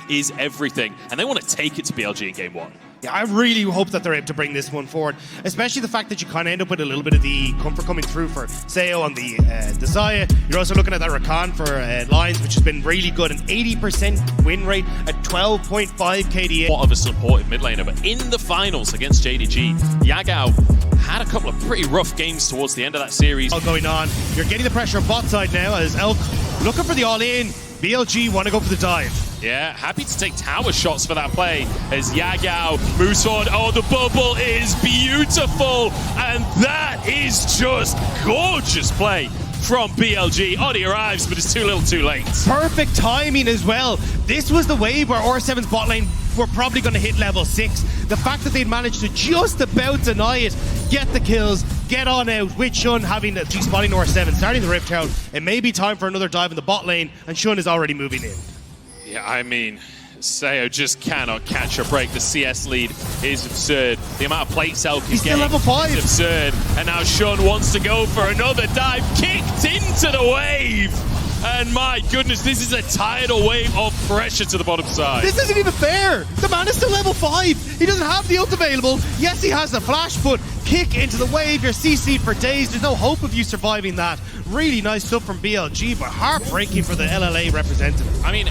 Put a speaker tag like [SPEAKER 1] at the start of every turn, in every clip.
[SPEAKER 1] is everything, and they want to take it to BLG in game 1.
[SPEAKER 2] Yeah, I really hope that they're able to bring this one forward, especially the fact that you kind of end up with a little bit of the comfort coming through for Sayo on the Zaya. You're also looking at that Rakan for Lions, which has been really good, an 80% win rate at 12.5 KDA.
[SPEAKER 1] What of a supportive mid laner, but in the finals against JDG, Yagao had a couple of pretty rough games towards the end of that series.
[SPEAKER 2] All going on, you're getting the pressure on bot side now as Elk looking for the all-in. BLG want to go for the dive.
[SPEAKER 1] Yeah, happy to take tower shots for that play as Yagao moves forward. Oh, the bubble is beautiful, and that is just gorgeous play from BLG. Oddie arrives, but it's too little too late.
[SPEAKER 2] Perfect timing as well. This was the wave where R7's bot lane were probably going to hit level 6. The fact that they'd managed to just about deny it, get the kills, get on out, with Shun having the G-spotting R7, starting the Rift Town. It may be time for another dive in the bot lane, and Shun is already moving in.
[SPEAKER 1] Yeah, I mean, Sayo just cannot catch a break. The CS lead is absurd. The amount of plates Elk is getting
[SPEAKER 2] level 5.
[SPEAKER 1] is absurd. And now Shun wants to go for another dive, kicked into the wave. And my goodness, this is a tidal wave of pressure to the bottom side.
[SPEAKER 2] This isn't even fair. The man is still level 5. He doesn't have the ult available. Yes, he has the flash, but kick into the wave. You're CC'd for days. There's no hope of you surviving that. Really nice stuff from BLG, but heartbreaking for the LLA representative.
[SPEAKER 1] I mean,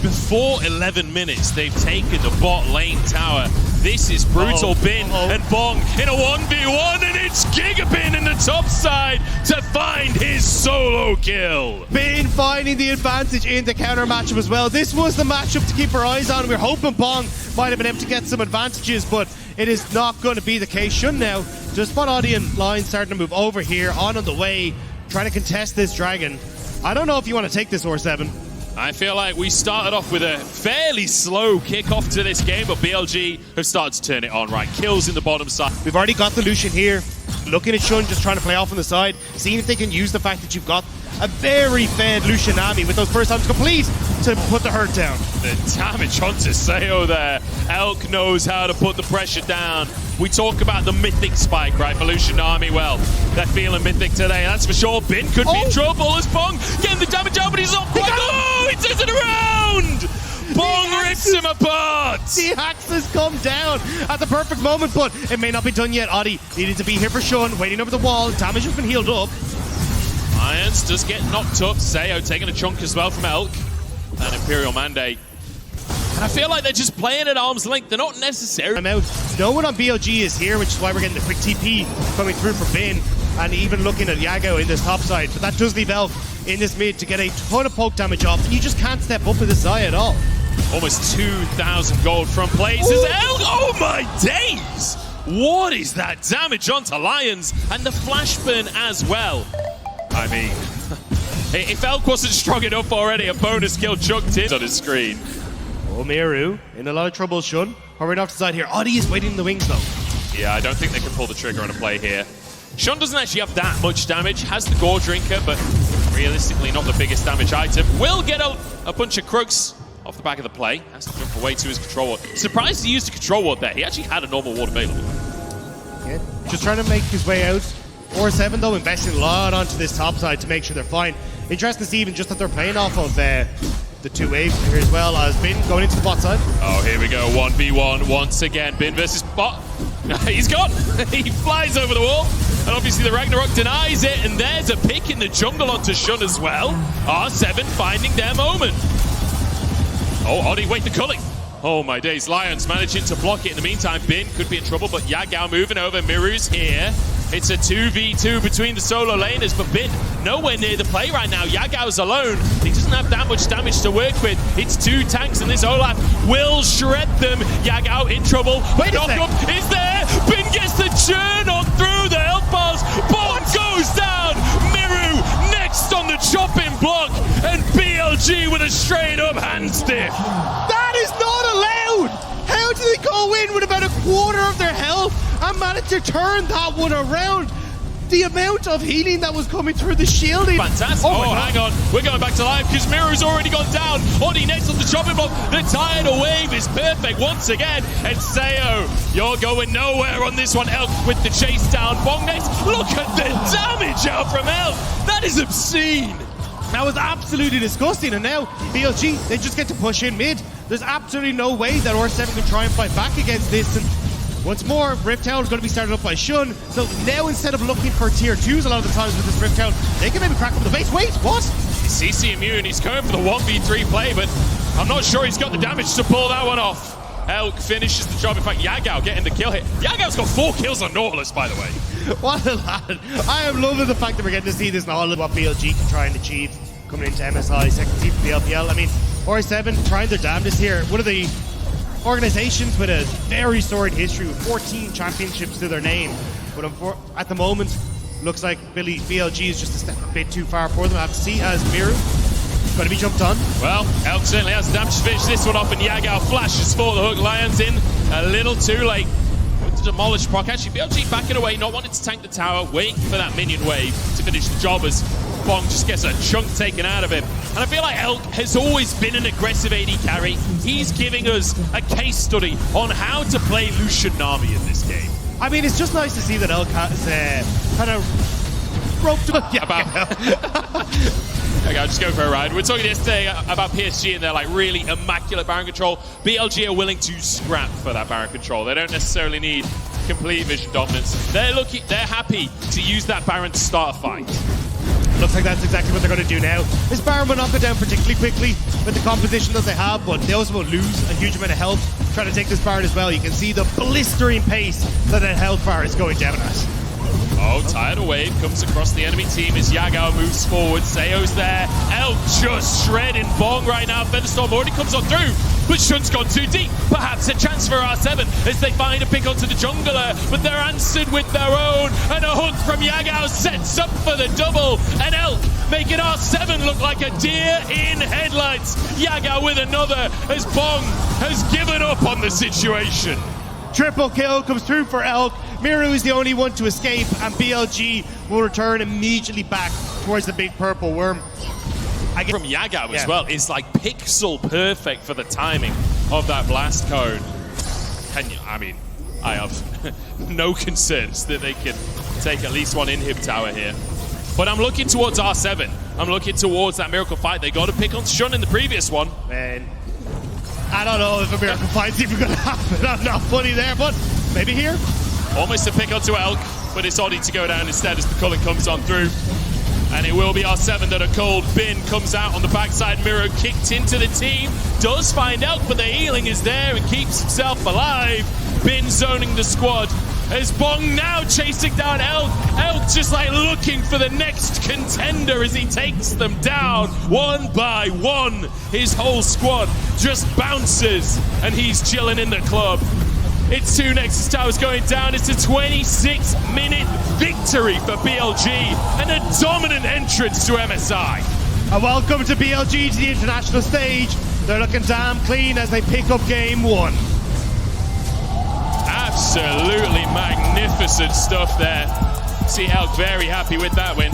[SPEAKER 1] before 11 minutes, they've taken the bot lane tower. This is brutal. Bin and Bong in a 1v1, and it's Gigabin in the top side to find his solo kill.
[SPEAKER 2] Bin finding the advantage in the counter matchup as well. This was the matchup to keep our eyes on. We're hoping Bong might have been able to get some advantages, but it is not going to be the case. Shun now, just spot Oddie and Lion starting to move over here, on the way, trying to contest this dragon. I don't know if you want to take this R7.
[SPEAKER 1] I feel like we started off with a fairly slow kickoff to this game, but BLG have started to turn it on, right? Kills in the bottom side.
[SPEAKER 2] We've already got the Lucian here. Looking at Shun, just trying to play off on the side, seeing if they can use the fact that you've got a very fed Lucian Nami with those first times complete to put the hurt down.
[SPEAKER 1] The damage onto Sayo there. Elk knows how to put the pressure down. We talk about the mythic spike, right, for Lucian Nami. Well, they're feeling mythic today, that's for sure. Bin could be in trouble as Bong getting the damage out, but he's not quite. Oh, he turns it around! Bong rips him apart!
[SPEAKER 2] The axe has come down at the perfect moment, but it may not be done yet. Oddie needed to be here for Shun, waiting over the wall. Damage has been healed up.
[SPEAKER 1] Lions just get knocked up. Sayo taking a chunk as well from Elk. And Imperial Mandate. And I feel like they're just playing at arm's length. They're not necessarily.
[SPEAKER 2] I'm out. No one on BLG is here, which is why we're getting the quick TP coming through for Bin. And even looking at Yagao in this top side. But that does leave Elk in this mid to get a ton of poke damage off. And you just can't step up with this Zaya at all.
[SPEAKER 1] Almost 2,000 gold from plays as Elk. Oh my days! What is that damage onto Lions? And the flash burn as well. I mean, if Elk wasn't strong enough already, a bonus kill chucked in on his screen.
[SPEAKER 2] Oh, Miru in a lot of trouble. Shun hurrying off the side here. Oddie is waiting in the wings though.
[SPEAKER 1] Yeah, I don't think they can pull the trigger on a play here. Shun doesn't actually have that much damage, has the Gore Drinker, but realistically not the biggest damage item. Will get a bunch of crooks off the back of the play. Has to jump away to his control ward. Surprised he used a control ward there. He actually had a normal ward available. Yeah,
[SPEAKER 2] just trying to make his way out. R7 though investing a lot onto this top side to make sure they're fine. Interesting to see even just that they're playing off of the 2 waves here as well as Bin going into the bot side.
[SPEAKER 1] Oh, here we go, 1v1 once again. Bin versus bot. He's gone. He flies over the wall. And obviously the Ragnarok denies it. And there's a pick in the jungle onto Shun as well. R7 finding their moment. Oh, Oddie, wait, the culling. Oh my days, Lions managing to block it in the meantime. Bin could be in trouble, but Yagao moving over. Miru's here. It's a 2v2 between the solo laners, but Bin nowhere near the play right now. Yagao's alone. He doesn't have that much damage to work with. It's 2 tanks, and this Olaf will shred them. Yagao in trouble. Knock up is there. Bin gets the churn on through the health bars. Bong goes down. Miru next on the chopping block, and BLG with a straight up hand stiff.
[SPEAKER 2] That is not allowed! How do they go in with about a quarter of their health and manage to turn that one around? The amount of healing that was coming through the shielding.
[SPEAKER 1] Fantastic. Oh, hang on. We're going back to life because Miru's already gone down. Oddie next on the chopping block. The tidal wave is perfect once again. And Sayo, you're going nowhere on this one. Elk with the chase down. Bong next. Look at the damage out from Elk. That is obscene.
[SPEAKER 2] That was absolutely disgusting. And now BLG, they just get to push in mid. there's absolutely no way that R7 can try and fight back against this. And once more, Rift Tower is going to be started up by Shun. So now instead of looking for tier 2s a lot of the times with this Rift Tower, they can maybe crack up the base. Wait, what?
[SPEAKER 1] CC immune, he's going for the 1v3 play, but I'm not sure he's got the damage to pull that one off. Elk finishes the job. In fact, Yagao getting the kill hit. Yagao's got 4 kills on Nautilus, by the way.
[SPEAKER 2] What a lad. I am loving the fact that we're getting to see this and all of what BLG can try and achieve coming into MSI, second seed for the LPL. I mean, R7 trying their damnedest here. One of the organizations with a very storied history with 14 championships to their name. But at the moment, looks like BLG is just a step a bit too far for them. I have to see as Miru going to be jumped on.
[SPEAKER 1] Well, Elk certainly has the damage to finish this one off, and Yagao flashes for the hook. Lions in a little too late. To demolish proc. Actually, BLG backing away, not wanting to tank the tower, waiting for that minion wave to finish the job as Bong just gets a chunk taken out of him. And I feel like Elk has always been an aggressive AD carry. He's giving us a case study on how to play Lucian Nami in this game.
[SPEAKER 2] I mean, it's just nice to see that Elk has kind of roped about.
[SPEAKER 1] Okay, I'll just go for a ride. We were talking yesterday about PSG and their like really immaculate Baron control. BLG are willing to scrap for that Baron control. They don't necessarily need complete vision dominance. They're happy to use that Baron to start a fight.
[SPEAKER 2] Looks like that's exactly what they're going to do now. This Baron will knock it down particularly quickly with the composition that they have, but they also will lose a huge amount of health trying to take this Baron as well. You can see the blistering pace that health bar is going down at.
[SPEAKER 1] Oh, tidal wave comes across the enemy team as Yagao moves forward. Seo's there. Elk just shredding Bong right now. Featherstorm already comes on through, but Shun's gone too deep. Perhaps a chance for R7 as they find a pick onto the jungler, but they're answered with their own. And a hook from Yagao sets up for the double. And Elk making R7 look like a deer in headlights. Yagao with another as Bong has given up on the situation.
[SPEAKER 2] Triple kill comes through for Elk. Miru is the only one to escape, and BLG will return immediately back towards the big purple worm.
[SPEAKER 1] From Yagao as well is like pixel perfect for the timing of that blast cone. I mean, I have no concerns that they can take at least one inhib tower here. But I'm looking towards R7. I'm looking towards that miracle fight. They got to pick on Shun in the previous one.
[SPEAKER 2] Man, I don't know if a miracle fight's even going to happen. I'm not funny there, but maybe here.
[SPEAKER 1] Almost a pick onto Elk, but it's Oddie to go down instead as the culling comes on through. And it will be R7 that are cold. Bin comes out on the backside. Miro kicked into the team. Does find Elk, but the healing is there and keeps himself alive. Bin zoning the squad. As Bong now chasing down Elk. Elk just like looking for the next contender as he takes them down one by one. His whole squad just bounces and he's chilling in the club. It's 2 Nexus Towers going down. It's a 26-minute victory for BLG and a dominant entrance to MSI.
[SPEAKER 2] A welcome to BLG to the international stage. They're looking damn clean as they pick up game 1.
[SPEAKER 1] Absolutely magnificent stuff there. See Elk very happy with that win.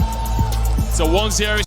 [SPEAKER 1] It's a 1-0.